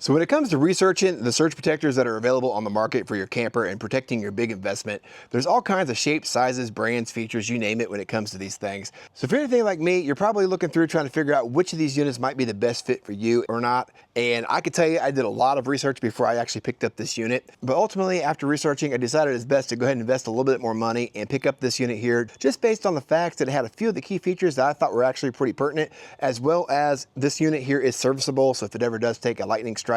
So when it comes to researching the surge protectors that are available on the market for your camper and protecting your big investment, there's all kinds of shapes, sizes, brands, features, you name it when it comes to these things. So if you're anything like me, you're probably looking through trying to figure out which of these units might be the best fit for you or not. And I can tell you, I did a lot of research before I actually picked up this unit. But ultimately, after researching, I decided it's best to go ahead and invest a little bit more money and pick up this unit here, just based on the fact that it had a few of the key features that I thought were actually pretty pertinent, as well as this unit here is serviceable. So if it ever does take a lightning strike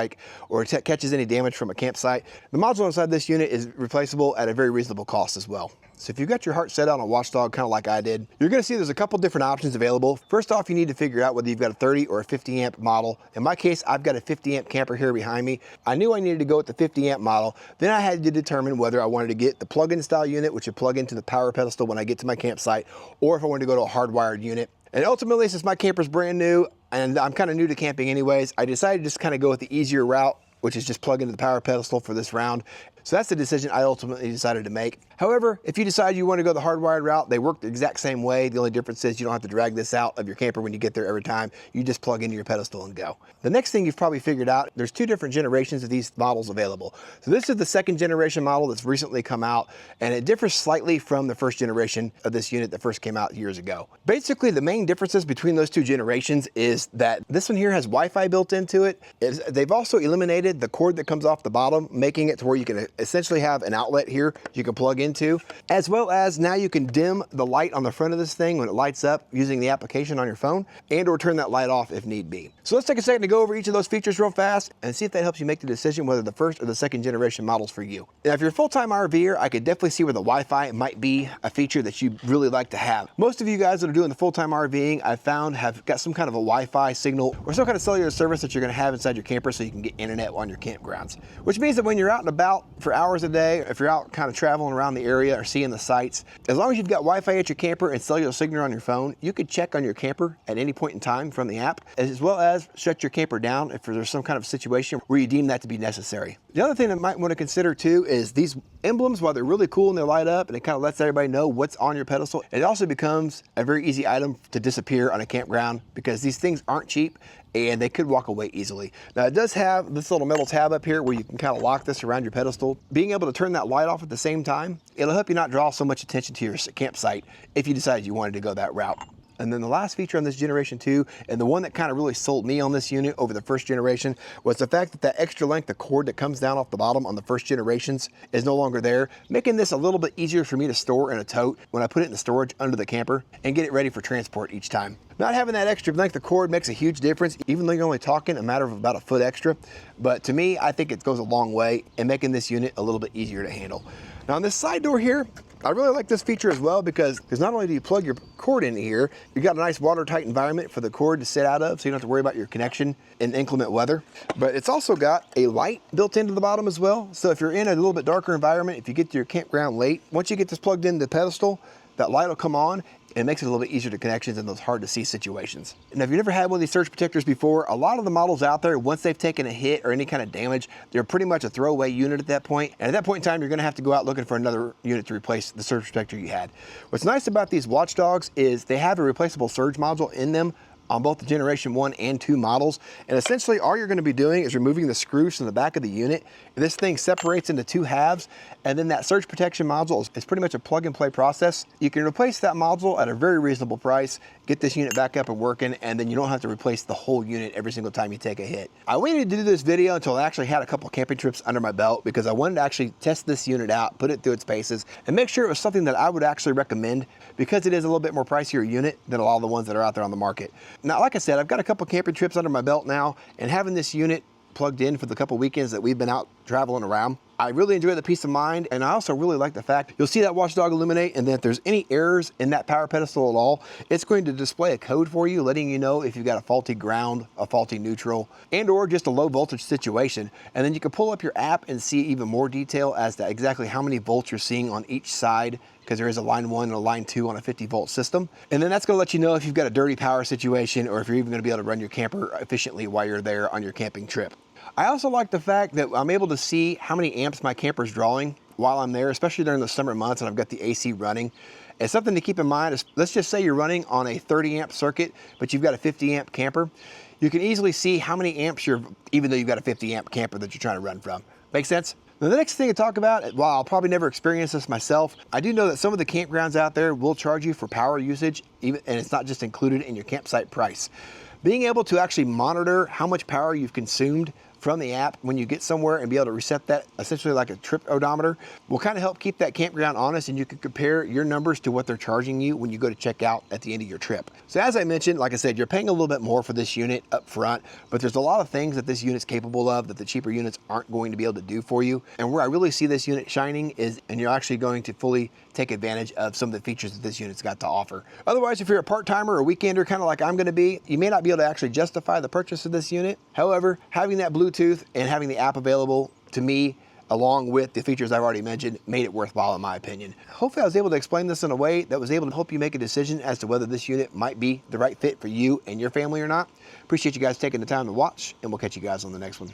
or catches any damage from a campsite, the module inside this unit is replaceable at a very reasonable cost as well. So if you've got your heart set on a Watchdog, kind of like I did, you're going to see there's a couple different options available. First off, you need to figure out whether you've got a 30 or a 50 amp model. In my case, I've got a 50 amp camper here behind me. I knew I needed to go with the 50 amp model. Then I had to determine whether I wanted to get the plug-in style unit, which would plug into the power pedestal when I get to my campsite, or if I wanted to go to a hardwired unit. And ultimately, since my camper's brand new and I'm kind of new to camping anyways, I decided to just kind of go with the easier route, which is just plug into the power pedestal for this round. So that's the decision I ultimately decided to make. However, if you decide you want to go the hardwired route, they work the exact same way. The only difference is you don't have to drag this out of your camper when you get there every time. You just plug into your pedestal and go. The next thing you've probably figured out, there's two different generations of these models available. So this is the second generation model that's recently come out, and it differs slightly from the first generation of this unit that first came out years ago. Basically, the main differences between those two generations is that this one here has Wi-Fi built into it. They've also eliminated the cord that comes off the bottom, making it to where you can essentially have an outlet here you can plug into, as well as now you can dim the light on the front of this thing when it lights up using the application on your phone, and or turn that light off if need be. So let's take a second to go over each of those features real fast and see if that helps you make the decision whether the first or the second generation model's for you. Now, if you're a full-time RVer, I could definitely see where the Wi-Fi might be a feature that you really like to have. Most of you guys that are doing the full-time RVing, I've found, have got some kind of a Wi-Fi signal or some kind of cellular service that you're going to have inside your camper so you can get internet on your campgrounds, which means that when you're out and about for hours a day, if you're out kind of traveling around the area or seeing the sights, as long as you've got Wi-Fi at your camper and cellular signal on your phone, you could check on your camper at any point in time from the app, as well as shut your camper down if there's some kind of situation where you deem that to be necessary. The other thing that you might want to consider too is these emblems, while they're really cool and they light up and it kind of lets everybody know what's on your pedestal, it also becomes a very easy item to disappear on a campground because these things aren't cheap and they could walk away easily. Now, it does have this little metal tab up here where you can kind of lock this around your pedestal. Being able to turn that light off at the same time, it'll help you not draw so much attention to your campsite if you decided you wanted to go that route. And then the last feature on this generation 2, and the one that kind of really sold me on this unit over the first generation, was the fact that that extra length of cord that comes down off the bottom on the first generations is no longer there, making this a little bit easier for me to store in a tote when I put it in the storage under the camper and get it ready for transport each time. Not having that extra length of cord makes a huge difference, even though you're only talking a matter of about a foot extra. But to me, I think it goes a long way in making this unit a little bit easier to handle. Now on this side door here, I really like this feature as well because not only do you plug your cord in here, you've got a nice watertight environment for the cord to sit out of, so you don't have to worry about your connection in inclement weather. But it's also got a light built into the bottom as well. So if you're in a little bit darker environment, if you get to your campground late, once you get this plugged into the pedestal, that light will come on. It makes it a little bit easier to connections in those hard to see situations. Now, if you've never had one of these surge protectors before, a lot of the models out there, once they've taken a hit or any kind of damage, they're pretty much a throwaway unit at that point. And at that point in time, you're gonna have to go out looking for another unit to replace the surge protector you had. What's nice about these Watchdogs is they have a replaceable surge module in them on both the generation 1 and 2 models. And essentially all you're gonna be doing is removing the screws from the back of the unit. This thing separates into 2 halves, and then that surge protection module is pretty much a plug and play process. You can replace that module at a very reasonable price, get this unit back up and working, and then you don't have to replace the whole unit every single time you take a hit. I waited to do this video until I actually had a couple camping trips under my belt because I wanted to actually test this unit out, put it through its paces, and make sure it was something that I would actually recommend because it is a little bit more pricier unit than a lot of the ones that are out there on the market. Now, like I said, I've got a couple camping trips under my belt now, and having this unit plugged in for the couple weekends that we've been out traveling around, I really enjoy the peace of mind, and I also really like the fact you'll see that Watchdog illuminate, and then if there's any errors in that power pedestal at all, it's going to display a code for you, letting you know if you've got a faulty ground, a faulty neutral, and or just a low voltage situation. And then you can pull up your app and see even more detail as to exactly how many volts you're seeing on each side, because there is a line 1 and a line 2 on a 50-volt system. And then that's gonna let you know if you've got a dirty power situation or if you're even gonna be able to run your camper efficiently while you're there on your camping trip. I also like the fact that I'm able to see how many amps my camper's drawing while I'm there, especially during the summer months and I've got the AC running. And something to keep in mind is, let's just say you're running on a 30 amp circuit, but you've got a 50 amp camper. you can easily see how many amps you're, even though you've got a 50 amp camper that you're trying to run from. Make sense? Now, the next thing to talk about, while I'll probably never experience this myself, I do know that some of the campgrounds out there will charge you for power usage, and it's not just included in your campsite price. Being able to actually monitor how much power you've consumed from the app when you get somewhere and be able to reset that, essentially like a trip odometer, will kind of help keep that campground honest, and you can compare your numbers to what they're charging you when you go to check out at the end of your trip. So as I mentioned, like I said, you're paying a little bit more for this unit up front, but there's a lot of things that this unit's capable of that the cheaper units aren't going to be able to do for you. And where I really see this unit shining is, and you're actually going to fully take advantage of some of the features that this unit's got to offer. Otherwise, if you're a part-timer or weekender, kind of like I'm gonna be, you may not be able to actually justify the purchase of this unit. However, having that Bluetooth and having the app available, to me, along with the features I've already mentioned, made it worthwhile in my opinion. Hopefully I was able to explain this in a way that was able to help you make a decision as to whether this unit might be the right fit for you and your family or not. Appreciate you guys taking the time to watch, and we'll catch you guys on the next one.